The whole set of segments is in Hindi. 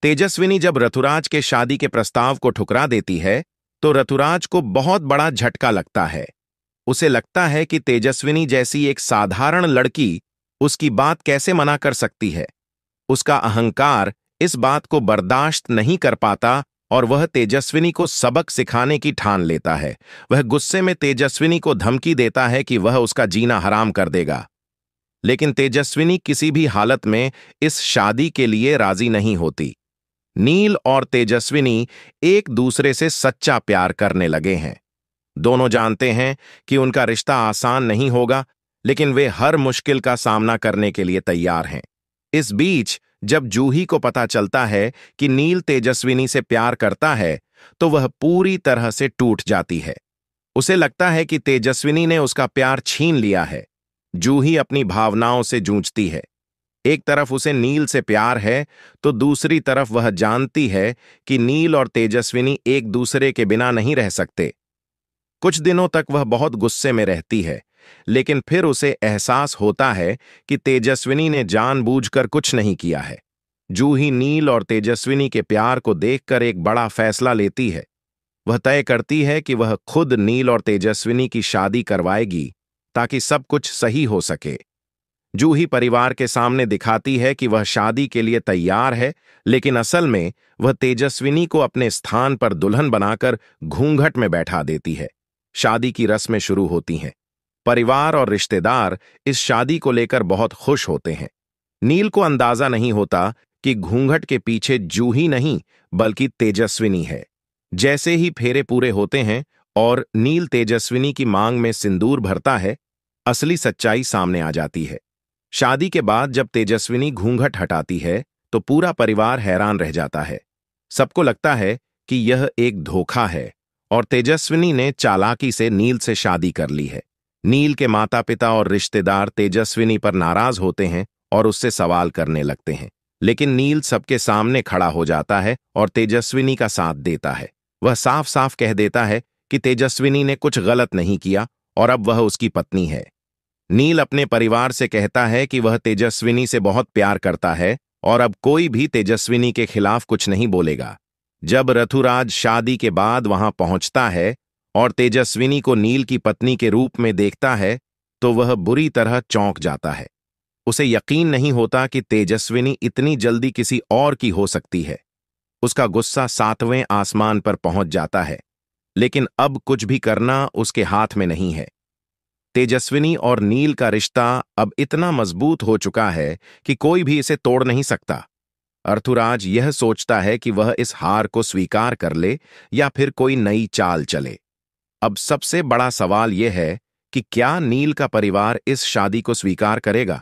तेजस्विनी जब ऋतुराज के शादी के प्रस्ताव को ठुकरा देती है तो ऋतुराज को बहुत बड़ा झटका लगता है। उसे लगता है कि तेजस्विनी जैसी एक साधारण लड़की उसकी बात कैसे मना कर सकती है। उसका अहंकार इस बात को बर्दाश्त नहीं कर पाता और वह तेजस्विनी को सबक सिखाने की ठान लेता है। वह गुस्से में तेजस्विनी को धमकी देता है कि वह उसका जीना हराम कर देगा। लेकिन तेजस्विनी किसी भी हालत में इस शादी के लिए राजी नहीं होती। नील और तेजस्विनी एक दूसरे से सच्चा प्यार करने लगे हैं। दोनों जानते हैं कि उनका रिश्ता आसान नहीं होगा, लेकिन वे हर मुश्किल का सामना करने के लिए तैयार हैं। इस बीच जब जूही को पता चलता है कि नील तेजस्विनी से प्यार करता है तो वह पूरी तरह से टूट जाती है। उसे लगता है कि तेजस्विनी ने उसका प्यार छीन लिया है। जूही अपनी भावनाओं से जूझती है। एक तरफ उसे नील से प्यार है तो दूसरी तरफ वह जानती है कि नील और तेजस्विनी एक दूसरे के बिना नहीं रह सकते। कुछ दिनों तक वह बहुत गुस्से में रहती है, लेकिन फिर उसे एहसास होता है कि तेजस्विनी ने जानबूझकर कुछ नहीं किया है। जूही नील और तेजस्विनी के प्यार को देखकर एक बड़ा फैसला लेती है। वह तय करती है कि वह खुद नील और तेजस्विनी की शादी करवाएगी ताकि सब कुछ सही हो सके। जूही परिवार के सामने दिखाती है कि वह शादी के लिए तैयार है, लेकिन असल में वह तेजस्विनी को अपने स्थान पर दुल्हन बनाकर घूंघट में बैठा देती है। शादी की रस्में शुरू होती हैं। परिवार और रिश्तेदार इस शादी को लेकर बहुत खुश होते हैं। नील को अंदाजा नहीं होता कि घूंघट के पीछे जूही नहीं बल्कि तेजस्विनी है। जैसे ही फेरे पूरे होते हैं और नील तेजस्विनी की मांग में सिंदूर भरता है, असली सच्चाई सामने आ जाती है। शादी के बाद जब तेजस्विनी घूंघट हटाती है तो पूरा परिवार हैरान रह जाता है। सबको लगता है कि यह एक धोखा है और तेजस्विनी ने चालाकी से नील से शादी कर ली है। नील के माता पिता और रिश्तेदार तेजस्विनी पर नाराज होते हैं और उससे सवाल करने लगते हैं, लेकिन नील सबके सामने खड़ा हो जाता है और तेजस्विनी का साथ देता है। वह साफ साफ कह देता है कि तेजस्विनी ने कुछ गलत नहीं किया और अब वह उसकी पत्नी है। नील अपने परिवार से कहता है कि वह तेजस्विनी से बहुत प्यार करता है और अब कोई भी तेजस्विनी के खिलाफ कुछ नहीं बोलेगा। जब ऋतुराज शादी के बाद वहां पहुंचता है और तेजस्विनी को नील की पत्नी के रूप में देखता है तो वह बुरी तरह चौंक जाता है। उसे यकीन नहीं होता कि तेजस्विनी इतनी जल्दी किसी और की हो सकती है। उसका गुस्सा 7वें आसमान पर पहुंच जाता है, लेकिन अब कुछ भी करना उसके हाथ में नहीं है। तेजस्विनी और नील का रिश्ता अब इतना मजबूत हो चुका है कि कोई भी इसे तोड़ नहीं सकता। ऋतुराज यह सोचता है कि वह इस हार को स्वीकार कर ले या फिर कोई नई चाल चले। अब सबसे बड़ा सवाल यह है कि क्या नील का परिवार इस शादी को स्वीकार करेगा?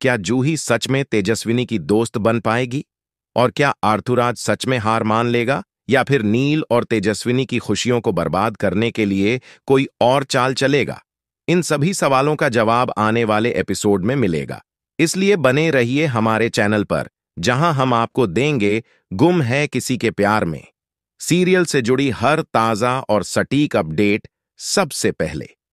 क्या जूही सच में तेजस्विनी की दोस्त बन पाएगी? और क्या ऋतुराज सच में हार मान लेगा या फिर नील और तेजस्विनी की खुशियों को बर्बाद करने के लिए कोई और चाल चलेगा? इन सभी सवालों का जवाब आने वाले एपिसोड में मिलेगा। इसलिए बने रहिए हमारे चैनल पर, जहां हम आपको देंगे गुम है किसी के प्यार में सीरियल से जुड़ी हर ताजा और सटीक अपडेट सबसे पहले।